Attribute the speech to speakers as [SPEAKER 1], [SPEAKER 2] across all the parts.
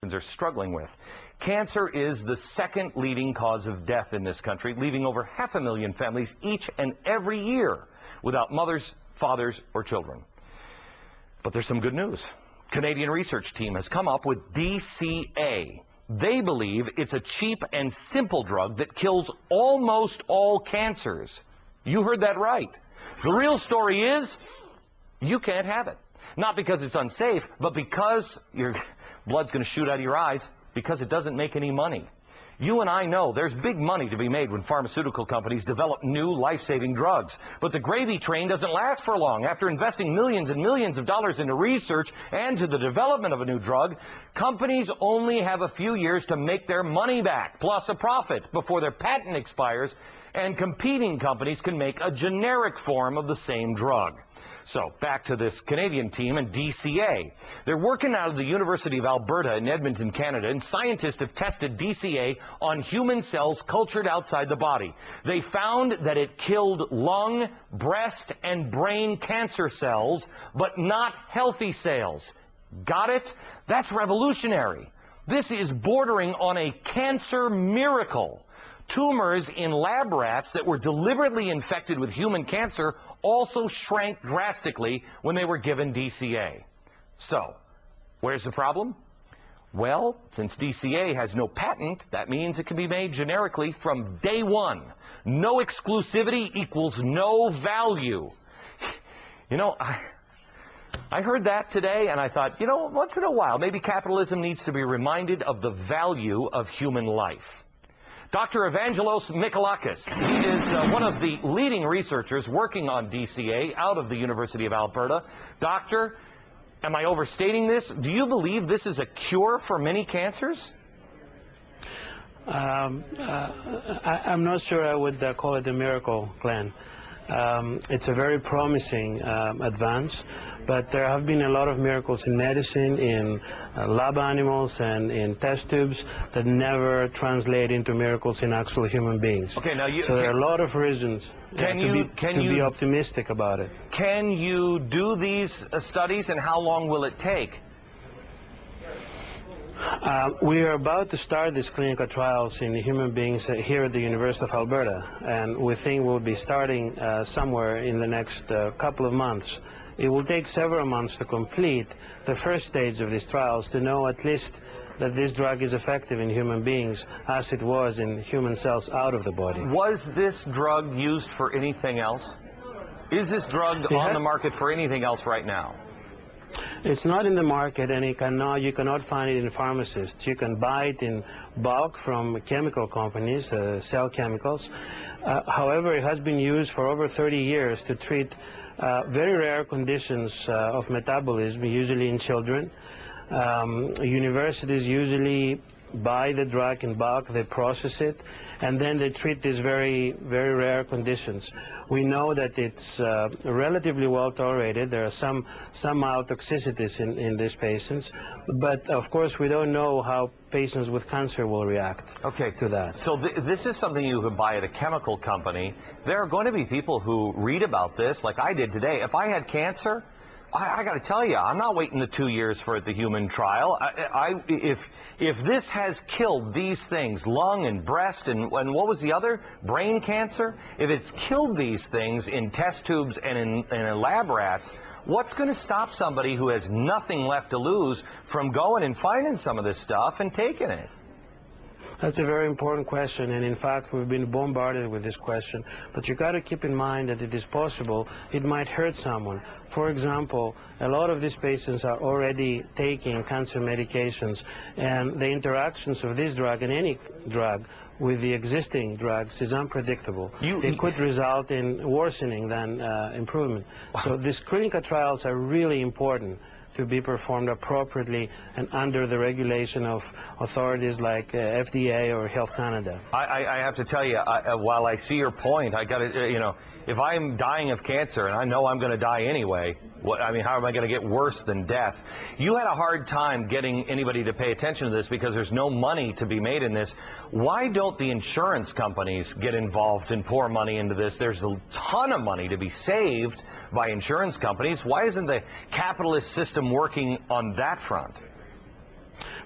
[SPEAKER 1] are struggling with. Cancer is the second leading cause of death in this country, leaving over 500,000 families each and every year without mothers, fathers, or children. But there's some good news. Canadian research team has come up with DCA. They believe it's a cheap and simple drug that kills almost all cancers. You heard that right. The real story is you can't have it. Not because it's unsafe, but because your blood's going to shoot out of your eyes, because it doesn't make any money. You and I know there's big money to be made when pharmaceutical companies develop new life-saving drugs. But the gravy train doesn't last for long. After investing millions and millions of dollars into research and to the development of a new drug, companies only have a few years to make their money back, plus a profit, before their patent expires, and competing companies can make a generic form of the same drug. So, back to this Canadian team and DCA. They're working out of the University of Alberta in Edmonton, Canada, and scientists have tested DCA on human cells cultured outside the body. They found that it killed lung, breast, and brain cancer cells, but not healthy cells. Got it? That's revolutionary. This is bordering on a cancer miracle. Tumors in lab rats that were deliberately infected with human cancer also shrank drastically when they were given DCA. So, where's the problem? Well, since DCA has no patent, that means it can be made generically from day one. No exclusivity equals no value. You know, I heard that today and I thought, you know, once in a while, maybe capitalism needs to be reminded of the value of human life. Dr. Evangelos Michelakis, he is one of the leading researchers working on DCA out of the University of Alberta. Doctor, am I overstating this? Do you believe this is a cure for many cancers?
[SPEAKER 2] I'm not sure I would call it a miracle, Glenn. It's a very promising advance, but there have been a lot of miracles in medicine, in lab animals and in test tubes that never translate into miracles in actual human beings.
[SPEAKER 1] Okay, now
[SPEAKER 2] so there are a lot of reasons to be optimistic about it.
[SPEAKER 1] Can you do these studies, and how long will it take?
[SPEAKER 2] We are about to start these clinical trials in human beings here at the University of Alberta, and we think we'll be starting somewhere in the next couple of months. It will take several months to complete the first stage of these trials to know at least that this drug is effective in human beings as it was in human cells out of the body.
[SPEAKER 1] Was this drug used for anything else? Is this drug on the market for anything else right now?
[SPEAKER 2] It's not in the market, and you cannot find it in pharmacists. You can buy it in bulk from chemical companies, cell chemicals. However, it has been used for over 30 years to treat very rare conditions of metabolism, usually in children. Universities usually buy the drug in bulk, they process it, and then they treat these very, very rare conditions. We know that it's relatively well tolerated. There are some mild toxicities in these patients, but of course we don't know how patients with cancer will react to that.
[SPEAKER 1] So this is something you could buy at a chemical company. There are going to be people who read about this, like I did today. If I had cancer, I got to tell you, I'm not waiting the 2 years for the human trial. If this has killed these things, lung and breast and what was the other? Brain cancer? If it's killed these things in test tubes and in lab rats, what's going to stop somebody who has nothing left to lose from going and finding some of this stuff and taking it?
[SPEAKER 2] That's a very important question, and in fact we've been bombarded with this question. But you've got to keep in mind that it is possible it might hurt someone. For example, a lot of these patients are already taking cancer medications, and the interactions of this drug and any drug with the existing drugs is unpredictable. It could result in worsening than improvement. So these clinical trials are really important to be performed appropriately and under the regulation of authorities like FDA or Health Canada.
[SPEAKER 1] I have to tell you, while I see your point, I got to, you know, if I'm dying of cancer and I know I'm going to die anyway, I mean, how am I going to get worse than death? You had a hard time getting anybody to pay attention to this because there's no money to be made in this. Why don't the insurance companies get involved and pour money into this? There's a ton of money to be saved by insurance companies. Why isn't the capitalist system working on that front?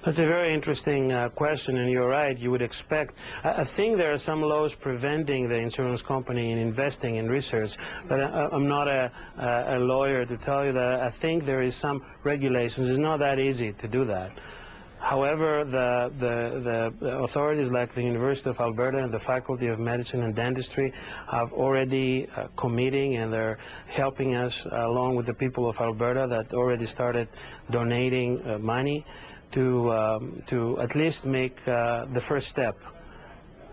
[SPEAKER 2] That's a very interesting question, and you're right. You would expect. I think there are some laws preventing the insurance company in investing in research, but I'm not a lawyer to tell you that. I think there is some regulations. It's not that easy to do that. However, the authorities like the University of Alberta and the Faculty of Medicine and Dentistry have already committing, and they're helping us along with the people of Alberta that already started donating money to at least make the first step.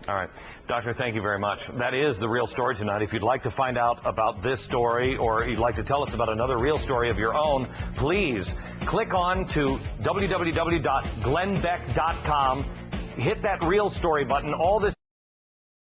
[SPEAKER 1] All right. Doctor, thank you very much. That is the real story tonight. If you'd like to find out about this story, or you'd like to tell us about another real story of your own, please click on to www.glennbeck.com. Hit that real story button. All this